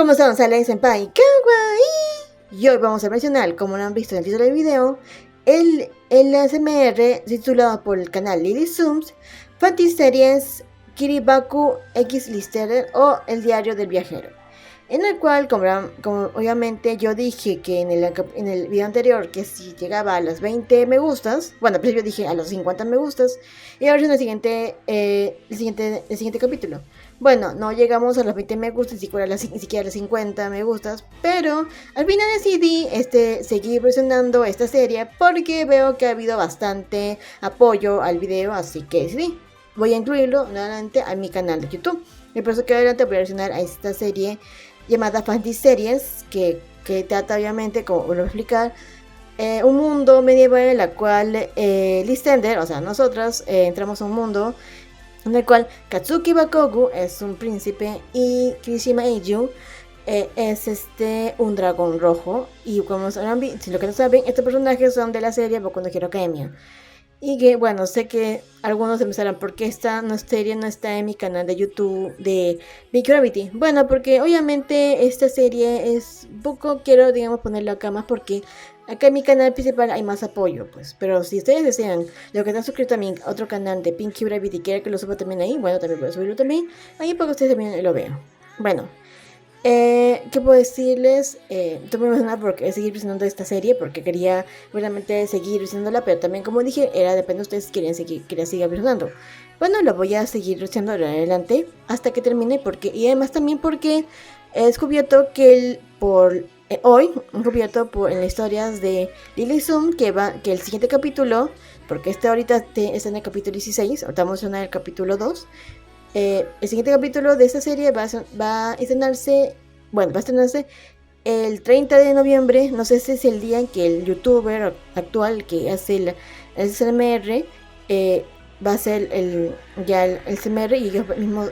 ¿cómo están? Sale Senpai Kawaii. Y hoy vamos a mencionar, como lo han visto en el título del video, el ASMR titulado por el canal Lily Zooms, Series Kiribaku X Lister o El Diario del Viajero. En el cual, como obviamente yo dije que en el video anterior que si llegaba a los 20 me gustas, bueno, pues yo dije a los 50 me gustas, y ahora es el siguiente capítulo. Bueno, no llegamos a los 20 me gustas, ni siquiera a los 50 me gustas, pero al final decidí seguir presionando esta serie porque veo que ha habido bastante apoyo al video, así que decidí, voy a incluirlo nuevamente a mi canal de YouTube. Y por eso que adelante voy a reaccionar a esta serie llamada Series, que trata obviamente, como voy a explicar, un mundo medieval en la cual Listender, o sea nosotras, entramos a un mundo en el cual Katsuki Bakogu es un príncipe y Kirishima Eiju es un dragón rojo. Y como sabrán, si lo que no saben, estos personajes son de la serie Boku no Hero Academia. Y que bueno, sé que algunos se pensarán por qué esta serie no está en mi canal de YouTube de Big Gravity. Bueno, porque obviamente esta serie es poco, quiero digamos ponerlo acá más porque acá en mi canal principal hay más apoyo, pues. Pero si ustedes desean, lo que están suscritos a mi otro canal de Pinky Gravity, quieren que lo suba también ahí, bueno, también puedo subirlo también. Ahí para que ustedes también lo vean. Bueno. ¿Qué puedo decirles? Tuve emocionada porque seguir presionando esta serie porque quería realmente seguir presionándola, pero también como dije, depende de ustedes si querían seguir presionando. Bueno, lo voy a seguir presionando adelante hasta que termine y además también porque he descubierto que hoy he descubierto en las historias de Lily Zoom que el siguiente capítulo, porque ahorita está en el capítulo 16, ahorita vamos a el capítulo 2. El siguiente capítulo de esta serie va a estrenarse el 30 de noviembre. No sé si es el día en que el youtuber actual que hace el CMR va a hacer el CMR y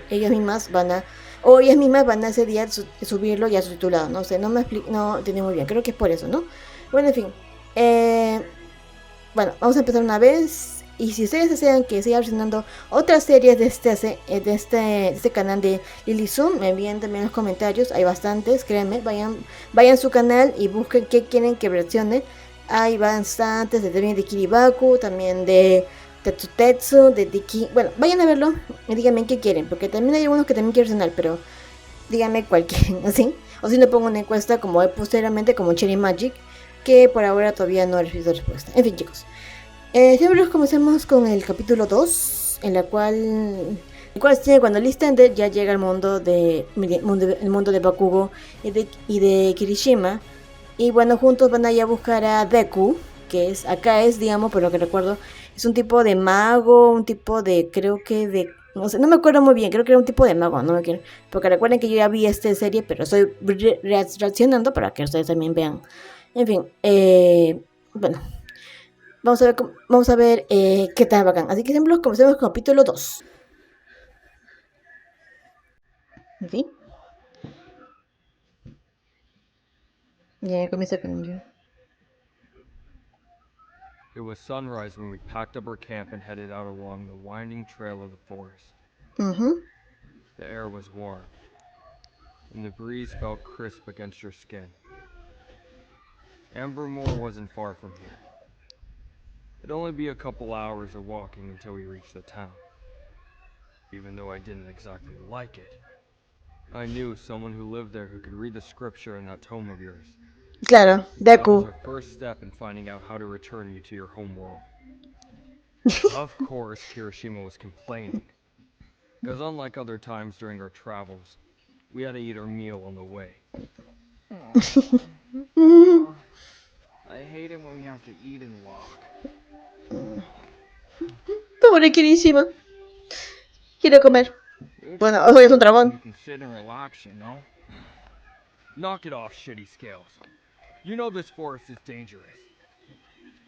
ellas mismas van a ese día subirlo ya subtitulado. No sé, no entendí muy bien, creo que es por eso, ¿no? Bueno, en fin, bueno, vamos a empezar una vez. Y si ustedes desean que siga reaccionando otras series de este canal de Lily Zoom, me envíen también en los comentarios. Hay bastantes, créanme. Vayan a su canal y busquen qué quieren que reaccione. Hay bastantes también de Kiribaku, también de Tetsutetsu, de Diki. Bueno, vayan a verlo y díganme qué quieren, porque también hay algunos que también quieren reaccionar, pero díganme cuál quieren, ¿así? O si no pongo una encuesta como posteriormente, como Cherry Magic, que por ahora todavía no he recibido respuesta. En fin, chicos. Siempre comencemos con el capítulo 2, el cual tiene cuando Listender ya llega al mundo de Bakugo y de Kirishima. Y bueno, juntos van a ir a buscar a Deku, que digamos, por lo que recuerdo, es un tipo de mago, un tipo de, no sé, no me acuerdo muy bien, creo que era un tipo de mago, no me quiero, porque recuerden que yo ya vi esta serie, pero estoy reaccionando para que ustedes también vean. En fin, bueno. Vamos a ver qué tal bacán. Así que siempre comencemos con capítulo 2. En fin. Ya comienza con yo. It was sunrise when we packed up our camp and headed out along the winding trail of the forest. The air was warm, and the breeze felt crisp against your skin. Ambermore wasn't far from here. It'd only be a couple hours of walking until we reached the town. Even though I didn't exactly like it, I knew someone who lived there who could read the scripture in that tome of yours. Claro, That was Deku. our first step in finding out how to return you to your home world. Of course, Kirishima was complaining. Because unlike other times during our travels, we had to eat our meal on the way. I hate it when we have to eat and walk. Pobre Kirishima. Quiero comer. Bueno, hoy es un dragón. You can sit and relax, you know? Knock it off, shitty scales. You know this forest is dangerous.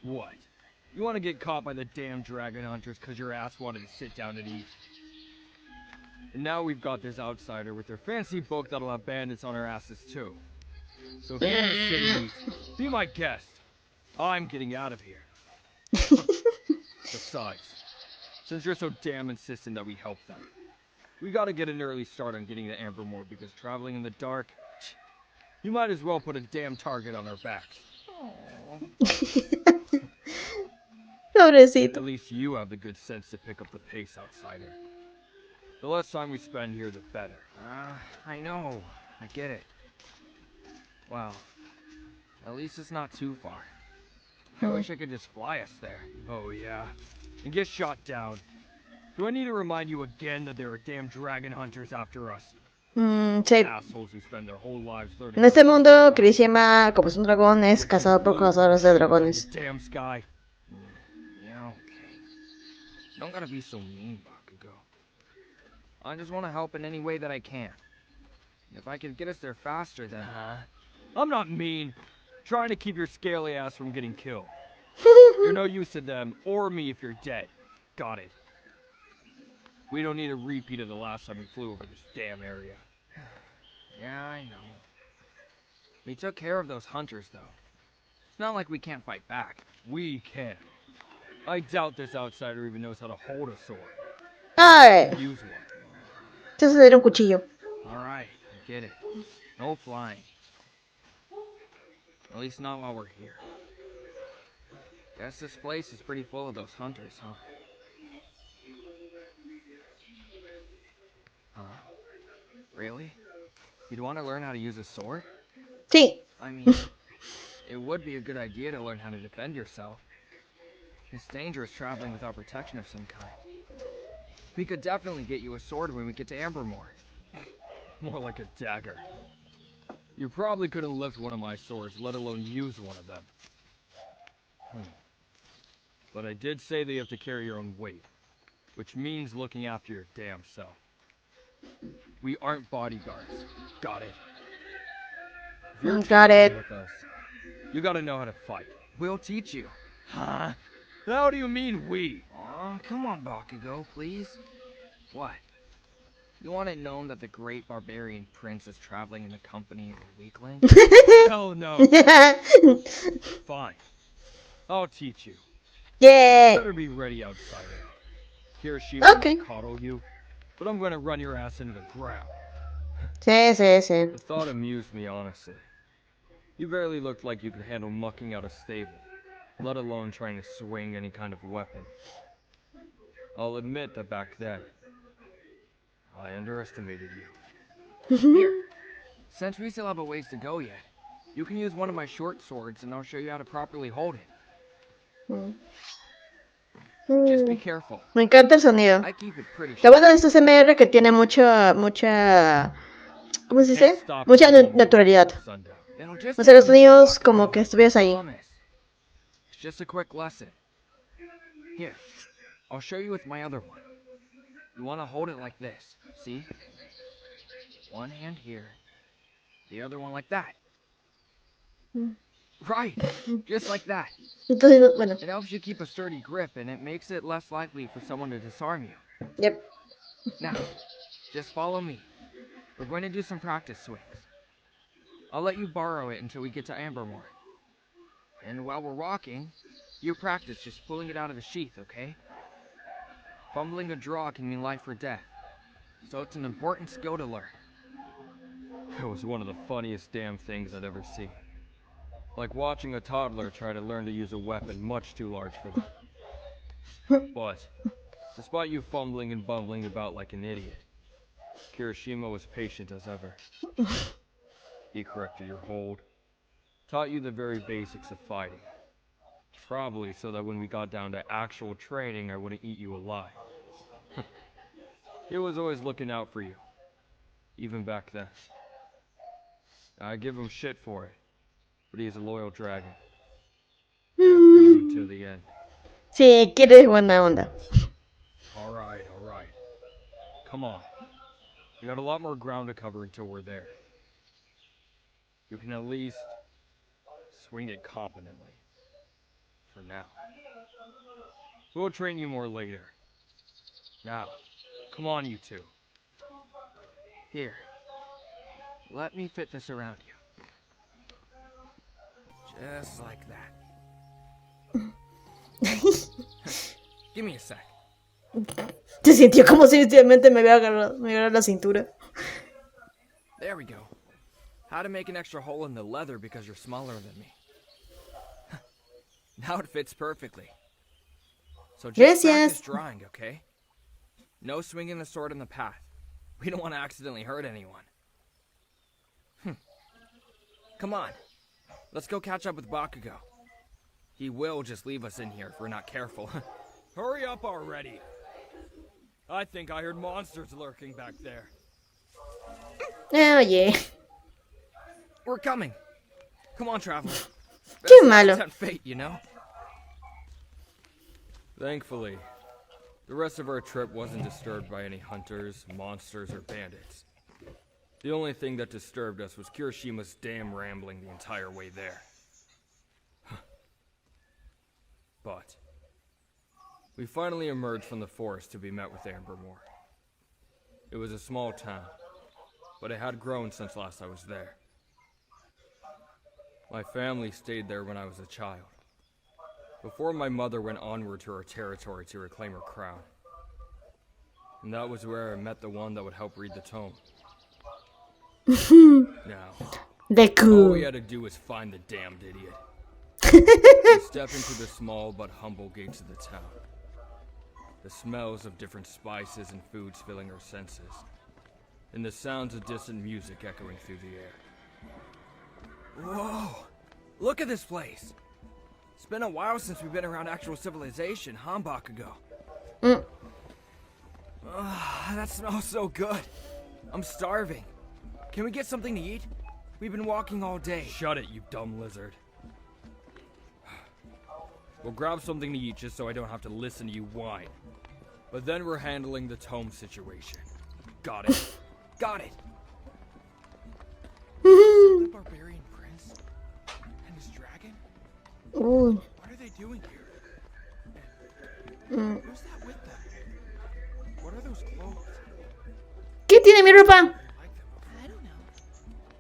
What? You want to get caught by the damn dragon hunters because your ass wanted to sit down and eat. And now we've got this outsider with their fancy book that'll have bandits on our asses too. So if you want to sit and eat, be my guest. I'm getting out of here. Besides, since you're so damn insistent that we help them, we gotta get an early start on getting to Ambermore because traveling in the dark, You might as well put a damn target on our backs. Pobrecito. At least you have the good sense to pick up the pace, outsider. The less time we spend here, the better. I know. I get it. Well, at least it's not too far. I wish I could just fly us there. Oh, yeah. And get shot down. Do I need to remind you again that there are damn dragon hunters after us? Sí. Assholes who spend their whole lives learning. En este mundo, Kirishima, como es un dragón, es cazado por cazadores de dragones. Damn sky. Yeah, okay. Don't gotta be so mean, Bakugo. I just want to help in any way that I can. If I could get us there faster, then... I'm not mean. Trying to keep your scaly ass from getting killed. You're no use to them, or me if you're dead. Got it. We don't need a repeat of the last time we flew over this damn area. Yeah, I know. We took care of those hunters, though. It's not like we can't fight back. We can. I doubt this outsider even knows how to hold a sword. Ay, Use one. entonces era un cuchillo. Alright, I get it. No flying. At least not while we're here. Guess this place is pretty full of those hunters, huh? Really? You'd want to learn how to use a sword? Sí. I mean, it would be a good idea to learn how to defend yourself. It's dangerous traveling without protection of some kind. We could definitely get you a sword when we get to Ambermore. More like a dagger. You probably couldn't lift one of my swords, let alone use one of them. But I did say that you have to carry your own weight, which means looking after your damn self. We aren't bodyguards. Got it? If you're Got it. traveling with us, you gotta know how to fight. We'll teach you. Huh? How do you mean we? Aw, come on, Bakugo, please. What? You want it known that the great barbarian prince is traveling in the company of a weakling? Hell no. Fine. I'll teach you. Yeah. Better be ready, outsider. Hiroshima Okay. might coddle you, but I'm gonna run your ass into the ground. Sí, sí, sí. The thought amused me, honestly. You barely looked like you could handle mucking out a stable, let alone trying to swing any kind of weapon. I'll admit that back then, I underestimated you. Here, since we still have a ways to go yet, you can use one of my short swords and I'll show you how to properly hold it. Just be careful. Me encanta el sonido. I keep it pretty Lo sharp. bueno de este SMR que tiene mucha, ¿cómo se dice? Mucha naturalidad. O sea, los sonidos como que estuvieras ahí. It's just a quick lesson. Here, I'll show you with my other one. You want to hold it like this, see? One hand here, the other one like that. Right, just like that. Entonces, bueno. It helps you keep a sturdy grip and it makes it less likely for someone to disarm you. Yep. Now, just follow me. We're going to do some practice swings. I'll let you borrow it until we get to Ambermore. And while we're walking, you practice just pulling it out of the sheath, okay? Fumbling a draw can mean life or death, so it's an important skill to learn. It was one of the funniest damn things I'd ever seen. Like watching a toddler try to learn to use a weapon much too large for them. But, despite you fumbling and bumbling about like an idiot, Kirishima was patient as ever. He corrected your hold, taught you the very basics of fighting. Probably so that when we got down to actual training, I wouldn't eat you alive. He was always looking out for you, even back then. I give him shit for it, but he's a loyal dragon. To the end. Sí, quieres buena onda. Alright. Come on. We got a lot more ground to cover until we're there. You can at least swing it competently. For now. We'll train you more later. Now, come on, you two. Here. Let me fit this around you. Just like that. Give me a sec. Se sintió como si efectivamente me hubiera agarrado la cintura. There we go. How to make an extra hole in the leather because you're smaller than me. Now it fits perfectly. So just practice drawing, okay? No swinging the sword in the path. We don't want to accidentally hurt anyone. Come on. Let's go catch up with Bakugo. He will just leave us in here if we're not careful. Hurry up already. I think I heard monsters lurking back there. Oh, yeah. We're coming. Come on, traveler. Qué malo. That's fate, you know? Thankfully, the rest of our trip wasn't disturbed by any hunters, monsters, or bandits. The only thing that disturbed us was Kirishima's damn rambling the entire way there. But we finally emerged from the forest to be met with Ambermore. It was a small town, but it had grown since last I was there. My family stayed there when I was a child, before my mother went onward to her territory to reclaim her crown. And that was where I met the one that would help read the tome. Now, all we had to do was find the damned idiot. We step into the small but humble gates of the town. The smells of different spices and foods filling our senses, and the sounds of distant music echoing through the air. Whoa! Look at this place! It's been a while since we've been around actual civilization, huh, Bakugo? That smells so good. I'm starving. Can we get something to eat? We've been walking all day. Shut it, you dumb lizard. We'll grab something to eat just so I don't have to listen to you whine. But then we're handling the tome situation. Got it. Got it. The barbarian prince and his dragon? What are they doing here? Who's that with them? What are those clothes? ¿Qué tiene mi ropa? I don't know.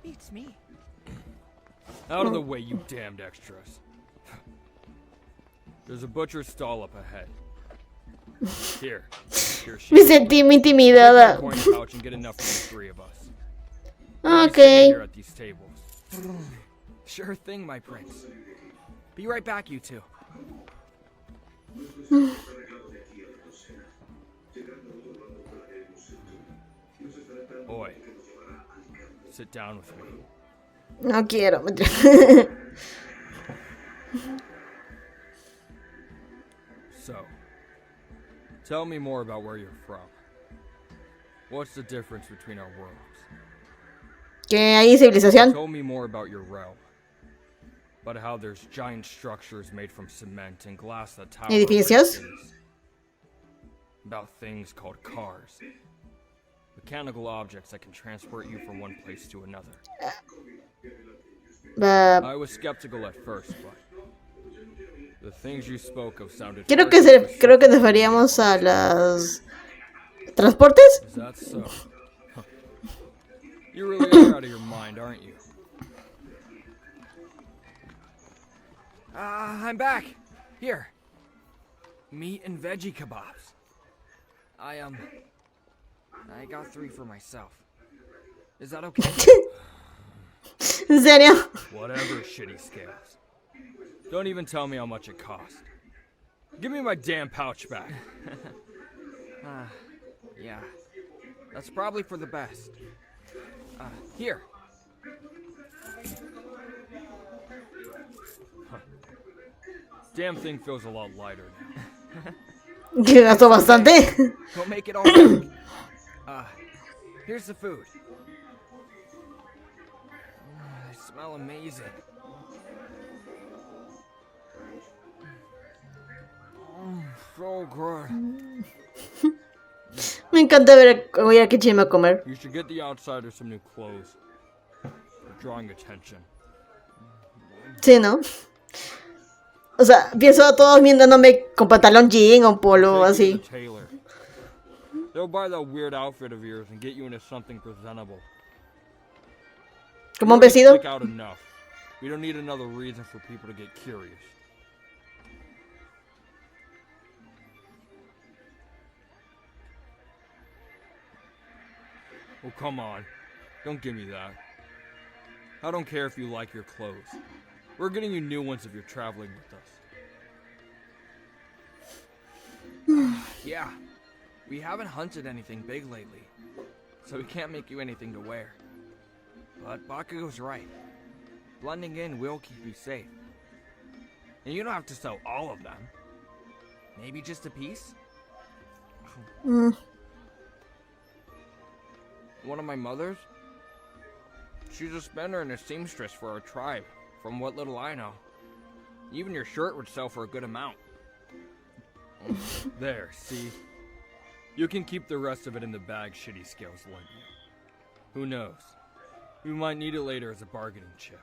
Beats me. Out of the way, you damned extras. There's a butcher's stall up ahead. Here she Me sentí muy intimidada. coin pouch and get enough for the three of us. Okay. Here at these tables. Sure thing, my prince. Be right back, you two. Boy, sit down with me. No quiero. So, tell me more about where you're from. What's the difference between our worlds? ¿Que hay civilización? Tell me more about your realm. About how there's giant structures made from cement and glass that tower over ¿Edificios? cities. About things called cars. Mechanical objects that can transport you from one place to another. I was skeptical at first, but the things you spoke of sounded Creo que nos referíamos a las transportes. Is that so? Huh. You really are out of your mind, aren't you? I'm back. Here. Meat and veggie kebabs. I got 3 for myself. Is that okay? ¿En serio? Whatever, shitty scales. Don't even tell me how much it cost. Give me my damn pouch back. Yeah. That's probably for the best. Here. Huh. Damn thing feels a lot lighter now. Que gastó bastante. Go make it all back. Here's the food. They smell amazing. So good. Me encanta oír a Kichima comer. You should get the outsiders some new clothes. They're drawing attention. Sí, ¿no? O sea, pienso a todos viéndome con pantalón jean o polo Take you to así. the tailor. They'll buy that weird outfit of yours and get you into something presentable. Como un You already vestido. stick out enough. We don't need another reason for people to get curious. Oh, come on. Don't give me that. I don't care if you like your clothes. We're getting you new ones if you're traveling with us. Yeah, we haven't hunted anything big lately, so we can't make you anything to wear. But Bakugo's right. Blending in will keep you safe. And you don't have to sell all of them. Maybe just a piece? Mm. One of my mothers? She's a spinner and a seamstress for our tribe, from what little I know. Even your shirt would sell for a good amount. There, see? You can keep the rest of it in the bag Shitty Scales lent you. Who knows? We might need it later as a bargaining chip.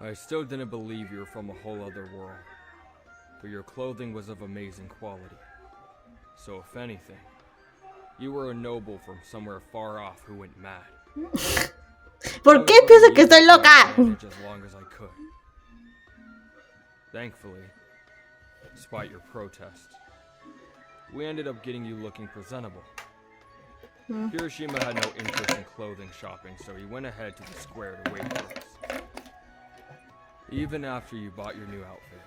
I still didn't believe you were from a whole other world. But your clothing was of amazing quality. So if anything, you were a noble from somewhere far off who went mad. ¿Por qué piensa que estoy loca? As long as I could. Thankfully, despite your protests, we ended up getting you looking presentable. Hiroshima had no interest in clothing shopping, so he went ahead to the square to wait for us. Even after you bought your new outfit,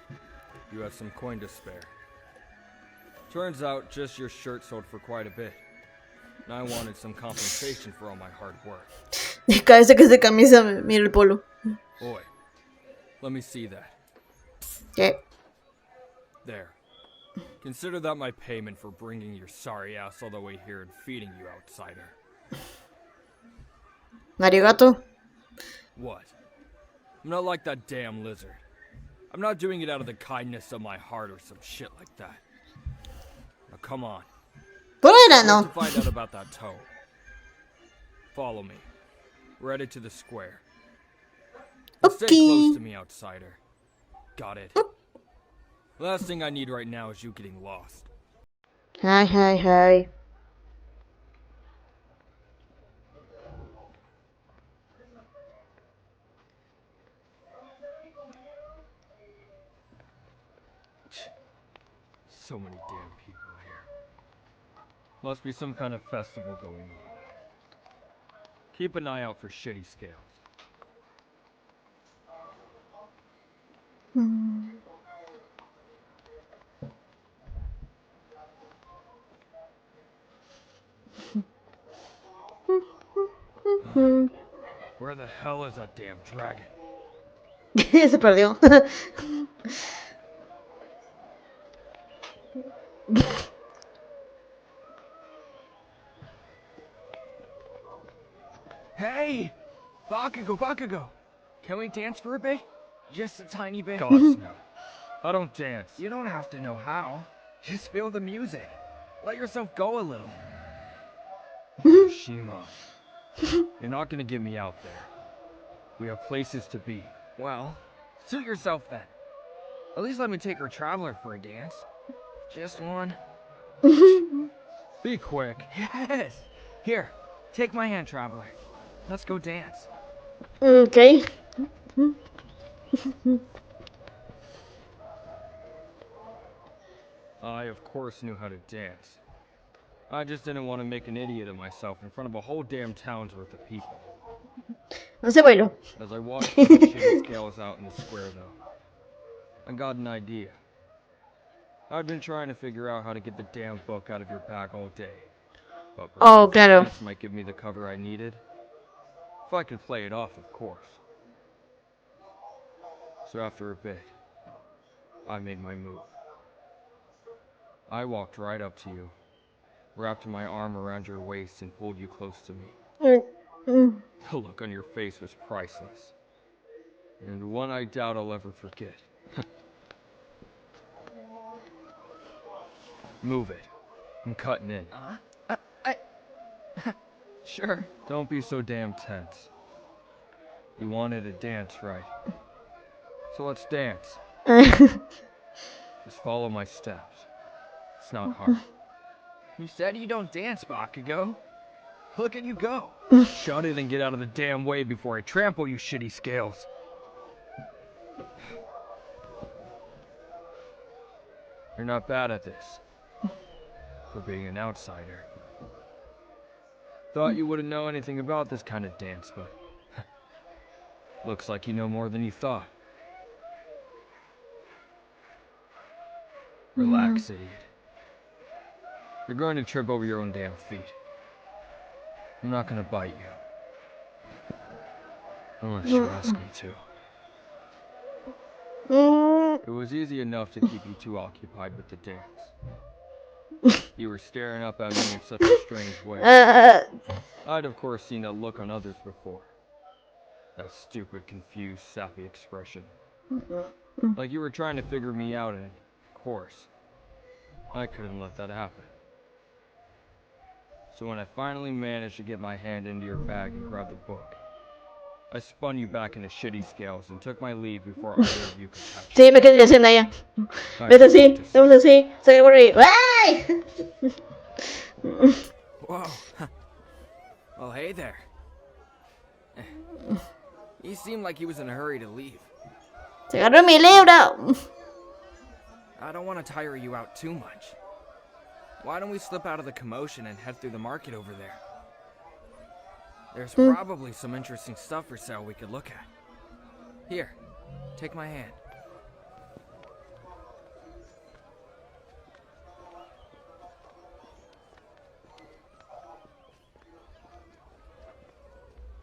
you had some coin to spare. Turns out just your shirt sold for quite a bit. And I wanted some compensation for all my hard work. Cada vez que se camisa, mira el polo. Boy, let me see that. ¿Qué? There. Consider that my payment for bringing your sorry ass all the way here and feeding you, outsider. Arigato. What? I'm not like that damn lizard. I'm not doing it out of the kindness of my heart or some shit like that. Now come on. Por ahora To no. find out about that toe. Follow me. We're headed to the square. And stay close to me, outsider. Got it. Last thing I need right now is you getting lost. Hi, hi, hi. So many damn people here. Must be some kind of festival going on. Keep an eye out for Shitty Scales. Where the hell is that damn dragon? Se perdió. Hey! Bakugo! Can we dance for a bit? Just a tiny bit. Gosh, no. I don't dance. You don't have to know how. Just feel the music. Let yourself go a little. Shima. You're not gonna get me out there. We have places to be. Well, suit yourself then. At least let me take our traveler for a dance. Just one. Be quick. Yes! Here, take my hand, traveler. Let's go dance. Ok. I, of course, knew how to dance. I just didn't want to make an idiot of myself in front of a whole damn town's worth of people. No se bailó. As I watched the Shitty Scales out in the square, though, I got an idea. I'd been trying to figure out how to get the damn book out of your bag all day. But Oh, claro. this might give me the cover I needed. If I could play it off, of course. So after a bit, I made my move. I walked right up to you, wrapped my arm around your waist and pulled you close to me. The look on your face was priceless. And one I doubt I'll ever forget. Move it. I'm cutting in. Sure. Don't be so damn tense. You wanted to dance, right? So let's dance. Just follow my steps. It's not hard. You said you don't dance, Bakugo. Look at you go. Shut it and get out of the damn way before I trample you, Shitty Scales. You're not bad at this. For being an outsider. Thought you wouldn't know anything about this kind of dance, but looks like you know more than you thought. Relax, idiot. You're going to trip over your own damn feet. I'm not gonna bite you. Unless you ask me to. It was easy enough to keep you too occupied with the dance. You were staring up at me in such a strange way. I'd of course seen that look on others before. That stupid, confused, sappy expression. Like you were trying to figure me out, and of course, I couldn't let that happen. So when I finally managed to get my hand into your bag and grab the book, I spun you back into shitty scales and took my leave before either of you could catch Sí, me quedé haciendo allá. ¿Ves así? ¿Vemos así? Soy worried. ¡Ay! Whoa. Well, hey there. He seemed like he was in a hurry to leave. Se agarró mi libro. I don't want to tire you out too much. Why don't we slip out of the commotion and head through the market over there? There's probably some interesting stuff for sale we could look at. Here, take my hand.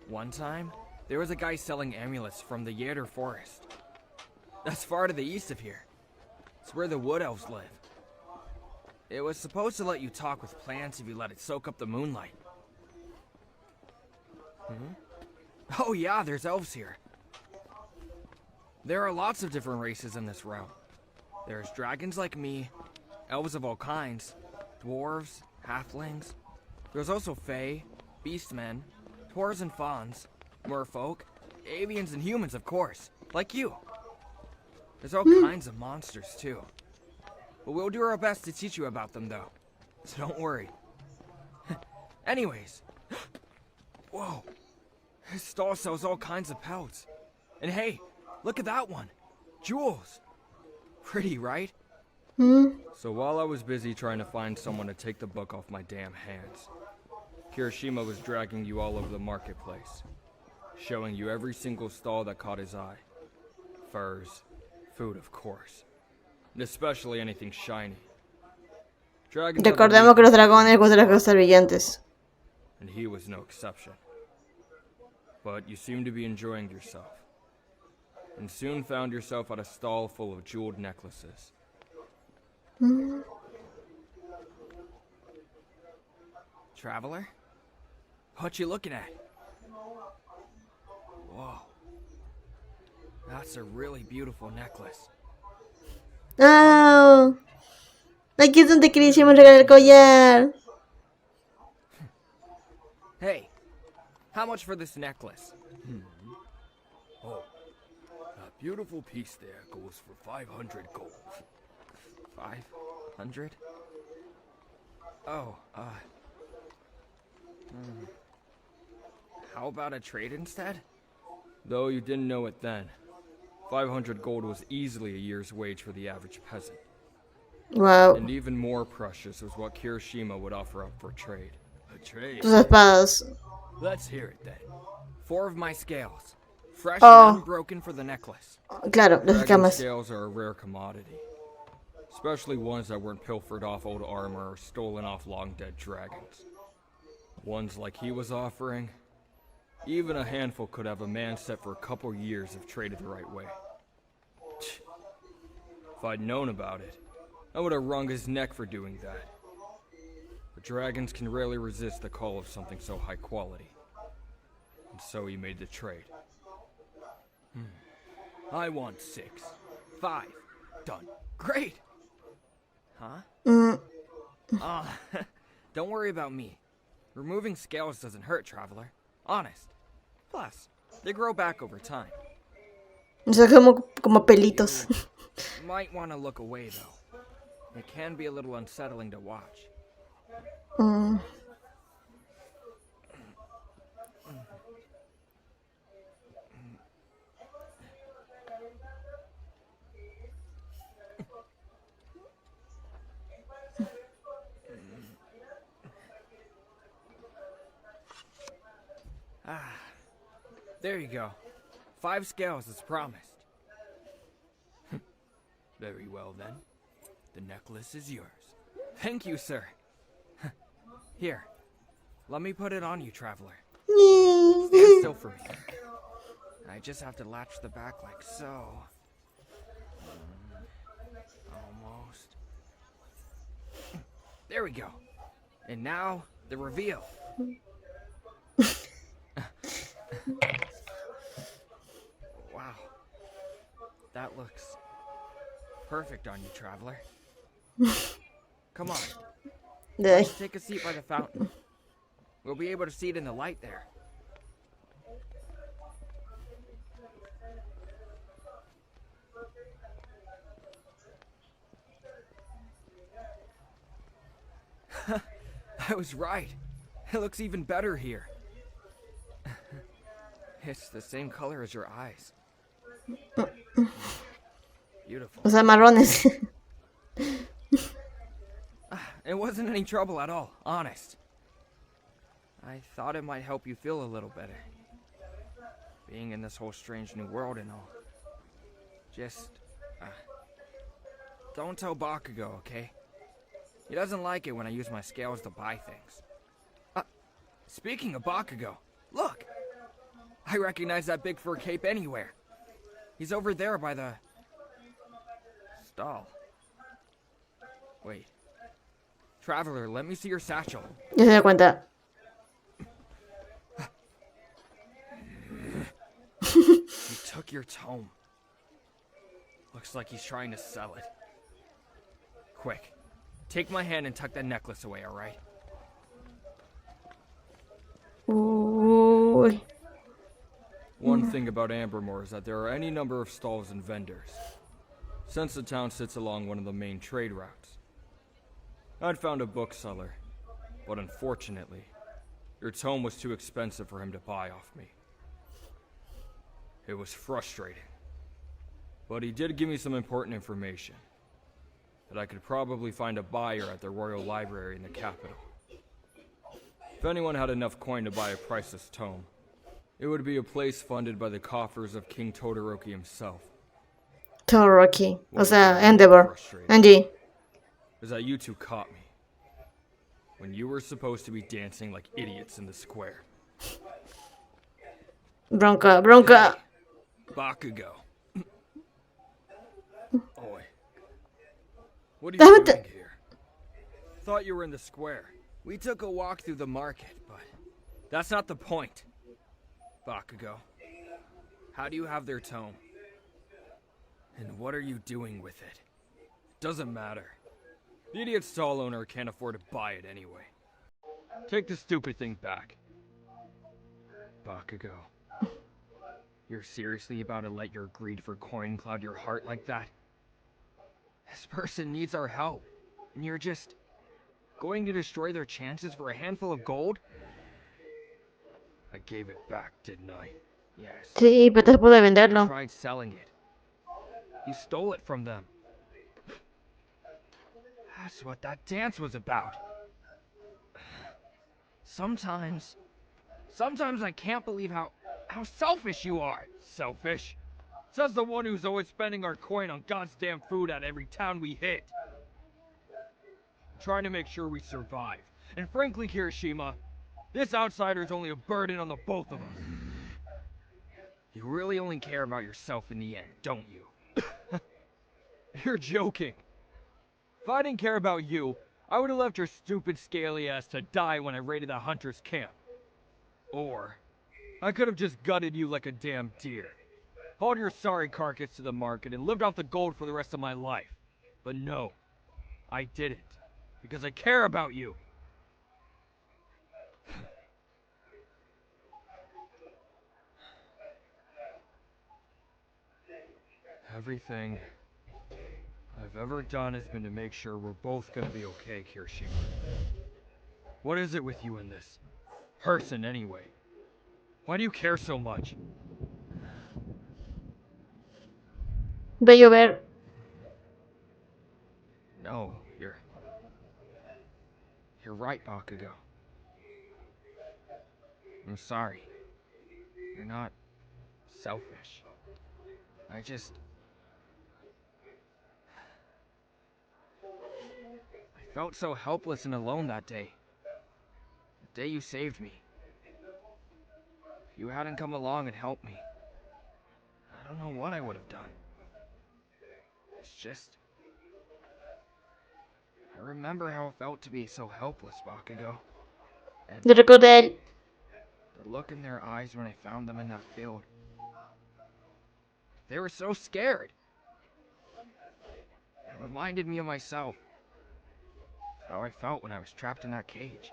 One time, there was a guy selling amulets from the Llevar forest. That's far to the east of here. It's where the wood elves live. It was supposed to let you talk with plants if you let it soak up the moonlight. Oh yeah, there's elves here. There are lots of different races in this realm. There's dragons like me, elves of all kinds, dwarves, halflings. There's also fae, beastmen, dwarves and fauns, merfolk, avians and humans, of course, like you. There's all kinds of monsters too. But we'll do our best to teach you about them though, so don't worry. Anyways, whoa. His stall sells all kinds of pelts. And hey, look at that one. Jewels. Pretty, right? So while I was busy trying to find someone to take the book off my damn hands, Kirishima was dragging you all over the marketplace, showing you every single stall that caught his eye. Furs, food of course, and especially anything shiny. Dragons have a Recordemos que los weakness for dragones gustan las things, cosas brillantes. and he was no exception. But you seemed to be enjoying yourself, and soon found yourself at a stall full of jeweled necklaces. Traveler? What you looking at? Whoa. That's a really beautiful necklace. ¡Oh! Aquí es donde Kirishima regala el collar. Hey, how much for this necklace? Oh, that beautiful piece there goes for 500 gold. 500? Oh, how about a trade instead? Though you didn't know it then, 500 gold was easily a year's wage for the average peasant. Wow. And even more precious was what Kirishima would offer up for trade. A trade? Tus espadas. Let's hear it then. 4 of my scales. Fresh Oh. and unbroken for the necklace. Claro, las Dragon escamas. scales are a rare commodity. Especially ones that weren't pilfered off old armor or stolen off long-dead dragons. Ones like he was offering, even a handful could have a man set for a couple years if traded the right way. If I'd known about it, I would have wrung his neck for doing that. But dragons can rarely resist the call of something so high quality. And so he made the trade. I want 6. 5. Done. Great! Huh? Don't worry about me. Removing scales doesn't hurt, traveler. Honest. Plus, they grow back over time. Son como pelitos. You might want to look away, though. It can be a little unsettling to watch. Ah, there you go. 5 scales as promised. Very well then. The necklace is yours. Thank you, sir. Here, let me put it on you, traveler. Stand still for me. I just have to latch the back like so. Almost. There we go. And now, the reveal. Wow. That looks perfect on you, traveler. Come on. Let's take a seat by the fountain. We'll be able to see it in the light there. I was right. It looks even better here. It's the same color as your eyes. Beautiful. O sea, marrones. It wasn't any trouble at all, honest. I thought it might help you feel a little better. Being in this whole strange new world and all. Just, don't tell Bakugo, okay? He doesn't like it when I use my scales to buy things. Speaking of Bakugo, look! I recognize that big fur cape anywhere. He's over there by the stall. Wait. Traveler, let me see your satchel. Ya se da cuenta. He took your tome. Looks like he's trying to sell it. Quick. Take my hand and tuck that necklace away, alright? Uy. One thing about Ambermore is that there are any number of stalls and vendors, since the town sits along one of the main trade routes. I'd found a bookseller, but unfortunately, your tome was too expensive for him to buy off me. It was frustrating, but he did give me some important information, that I could probably find a buyer at the Royal Library in the capital. If anyone had enough coin to buy a priceless tome, it would be a place funded by the coffers of King Todoroki himself. Todoroki. O sea, Endeavor. Angie. Is that you two caught me when you were supposed to be dancing like idiots in the square. Bronca, bronca. Hey, Bakugo. Oi. What are you doing here? Thought you were in the square. We took a walk through the market, but that's not the point. Bakugo, how do you have their tome? And what are you doing with it? Doesn't matter. The idiot stall owner can't afford to buy it anyway. Take the stupid thing back. Bakugo, you're seriously about to let your greed for coin cloud your heart like that? This person needs our help, and you're just going to destroy their chances for a handful of gold? I gave it back, didn't I? Yes. Sí, pero te pude I venderlo. tried selling it. You stole it from them. That's what that dance was about. Sometimes I can't believe how selfish you are. Selfish? Says the one who's always spending our coin on God's damn food at every town we hit. Trying to make sure we survive. And frankly, Kirishima, this outsider's only a burden on the both of us. You really only care about yourself in the end, don't you? You're joking. If I didn't care about you, I would have left your stupid scaly ass to die when I raided the hunter's camp. Or, I could have just gutted you like a damn deer. Hauled your sorry carcass to the market and lived off the gold for the rest of my life. But no, I didn't. Because I care about you. Everything I've ever done has been to make sure we're both gonna be okay, Kirishima. What is it with you and this person, anyway? Why do you care so much? Ve llover. No, you're right, Bakugo. I'm sorry. You're not selfish. I felt so helpless and alone that day. The day you saved me. If you hadn't come along and helped me, I don't know what I would have done. It's just... I remember how it felt to be so helpless, Bakugo. And Yo recuerdo a él. the look in their eyes when I found them in that field. They were so scared. It reminded me of myself. How I felt when I was trapped in that cage.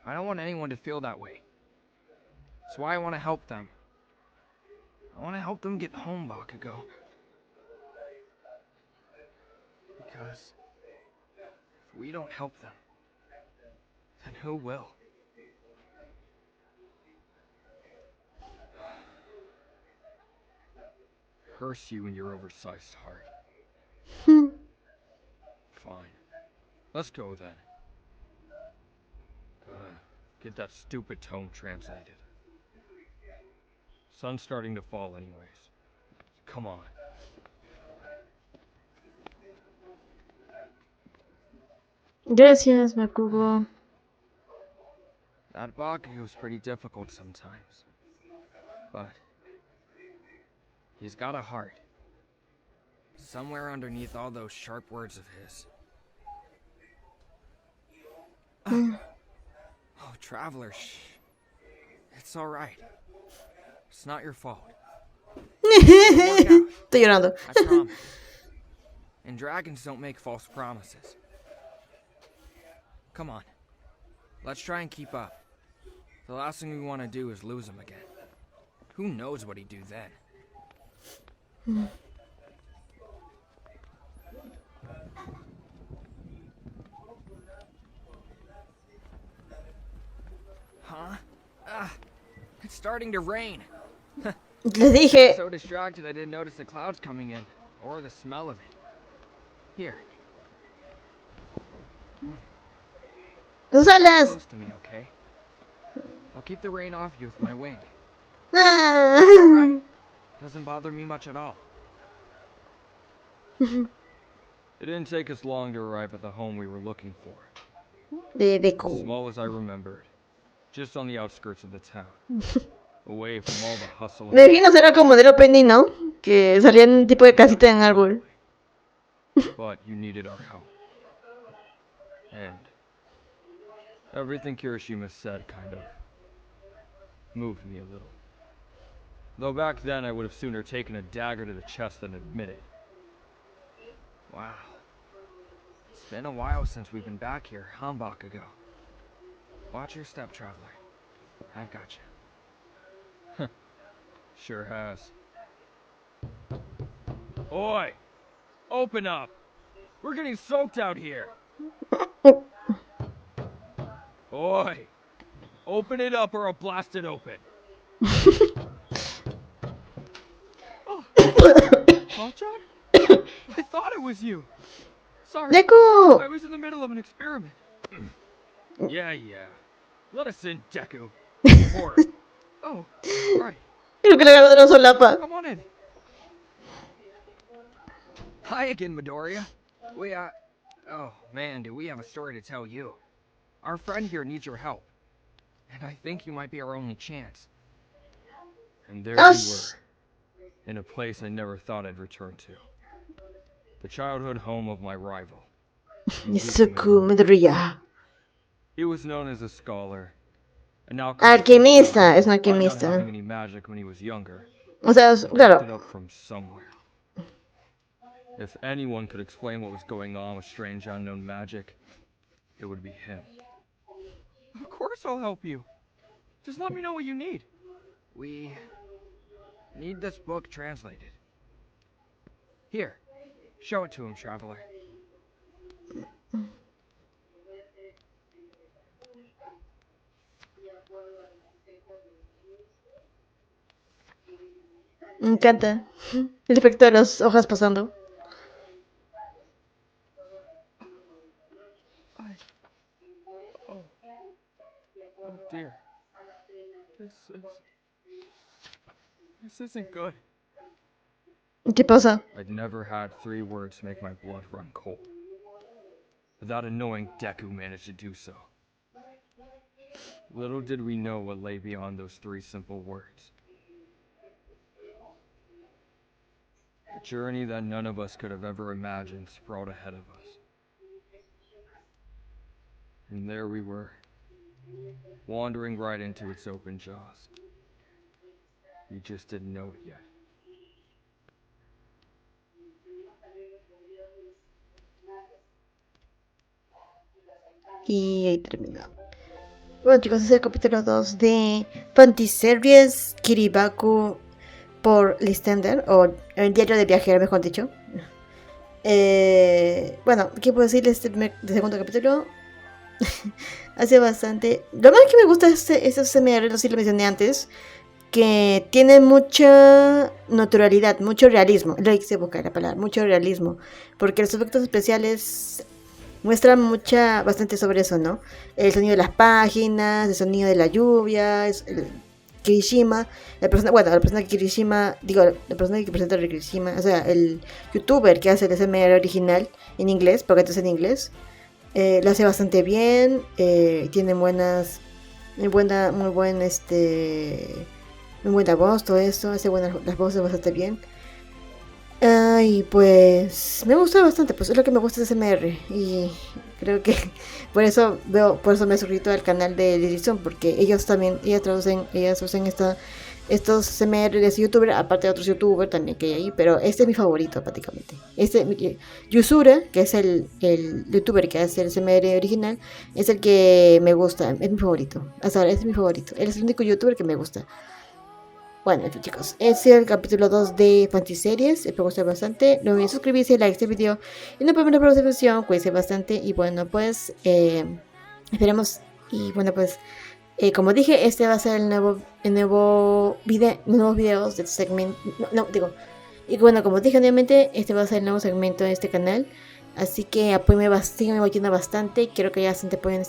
I don't want anyone to feel that way. That's why I want to help them. I want to help them get home, Bakugo. Because if we don't help them, then who will? Curse you and your oversized heart. Fine. Let's go then. Get that stupid tone translated. Sun's starting to fall anyways. Come on. Gracias, Bakugo. That Bakugo's pretty difficult sometimes. But he's got a heart. Somewhere underneath all those sharp words of his. Oh, Traveler, shh. It's alright. It's not your fault. Estoy llorando. I promise. And dragons don't make false promises. Come on. Let's try and keep up. The last thing we want to do is lose him again. Who knows what he'd do then? Huh? It's starting to rain. Les dije. So distracted I didn't notice the clouds coming in, or the smell of it. Here. Tus alas. Close to me, okay? I'll keep the rain off you with my wing. Ah. Doesn't bother me much at all. It didn't take us long to arrive at the home we were looking for. De As Deku. small as I remembered. Just on the outskirts of the town. Away from all the hustle Me imagino será como del opening, ¿no? Que salían un tipo de casita en árbol. But you needed our help. And everything Kirishima said kind of moved me a little. Though back then I would have sooner taken a dagger to the chest than admit it. Wow. It's been a while since we've been back here, huh, Bakugo? Watch your step, Traveler. I've got you. Sure has. Oi! Open up! We're getting soaked out here! Oi! Open it up or I'll blast it open! Oh! John? I thought it was you! Sorry, I Deku. was in the middle of an experiment. Yeah. Let us in, Deku. Or... Oh, right. Creo que le agarró de la solapa. Come on in. Hi again, Midoriya. Oh man, do we have a story to tell you. Our friend here needs your help. And I think you might be our only chance. And there we were. In a place I never thought I'd return to. The childhood home of my rival. Izuku Midoriya. He was known as a scholar. An Alquimista, es un despite not alquimista. having any magic when he was younger. O sea, He picked it claro. up from somewhere. If anyone could explain what was going on with strange unknown magic, it would be him. Of course I'll help you. Just let me know what you need. We need this book translated. Here, show it to him, Traveler. Me encanta. El efecto de las hojas pasando. Oh dear. This isn't good. ¿Qué pasa? I'd never had 3 words make my blood run cold. But that annoying Deku managed to do so. Little did we know what lay beyond those 3 simple words. A journey that none of us could have ever imagined sprawled ahead of us. And there we were, wandering right into its open jaws. We just didn't know it yet. Y ahí terminó. Bueno chicos, ese es el capítulo 2 de Panty-Series Kiribaku por Listender, o el diario de viajero, mejor dicho. Bueno, ¿qué puedo decir de este segundo capítulo? Hace bastante... Lo más que me gusta es este CMR, lo sí lo mencioné antes, que tiene mucha naturalidad, mucho realismo. Lo hice buscar la palabra, mucho realismo. Porque los efectos especiales muestran bastante sobre eso, ¿no? El sonido de las páginas, el sonido de la lluvia, el Kirishima, la persona que Kirishima, la persona que presenta el Kirishima, o sea, el youtuber que hace el SMR original en inglés, porque esto es en inglés, lo hace bastante bien, tiene muy buena voz, todo esto, hace las voces bastante bien. Y pues me gusta bastante, pues es lo que me gusta de SMR, y creo que por eso me suscrito al canal de Dirección, porque ellas usan estos SMR de ese youtuber, aparte de otros youtubers también que hay ahí, pero este es mi favorito prácticamente. Yusura, que es el youtuber que hace el SMR original, es el que me gusta, es mi favorito, hasta ahora es mi favorito, él es el único youtuber que me gusta. Bueno, chicos, ese es el capítulo 2 de Panty-Series. Espero que os guste bastante. No olviden suscribirse, like este video. Y no perder la próxima versión. Cuídense bastante. Y bueno, pues esperemos. Y bueno, pues como dije, este va a ser nuevos videos de este segmento. Y bueno, como dije anteriormente, este va a ser el nuevo segmento de este canal. Así que síganme apoyando bastante. Quiero que haya bastante apoyo en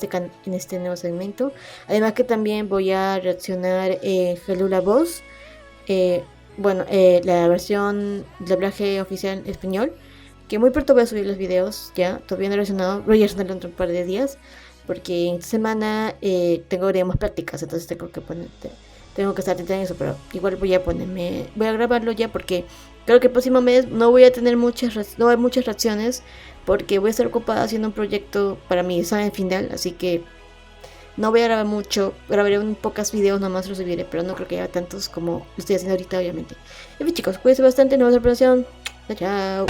este nuevo segmento. Además que también voy a reaccionar Hello la voz. La versión de doblaje oficial en español, que muy pronto voy a subir los videos. Ya, todavía no he reaccionado, voy a reaccionar dentro de un par de días, porque esta semana tengo, digamos, prácticas, entonces tengo que estar atenta en eso, pero igual voy a grabarlo ya, porque creo que el próximo mes no voy a tener muchas reacciones, porque voy a estar ocupada haciendo un proyecto para mi examen final, así que no voy a grabar mucho, grabaré pocos videos, nomás los subiré, pero no creo que haya tantos como lo estoy haciendo ahorita, obviamente. En fin, chicos, cuídense bastante, nos vemos en la próxima. Chao.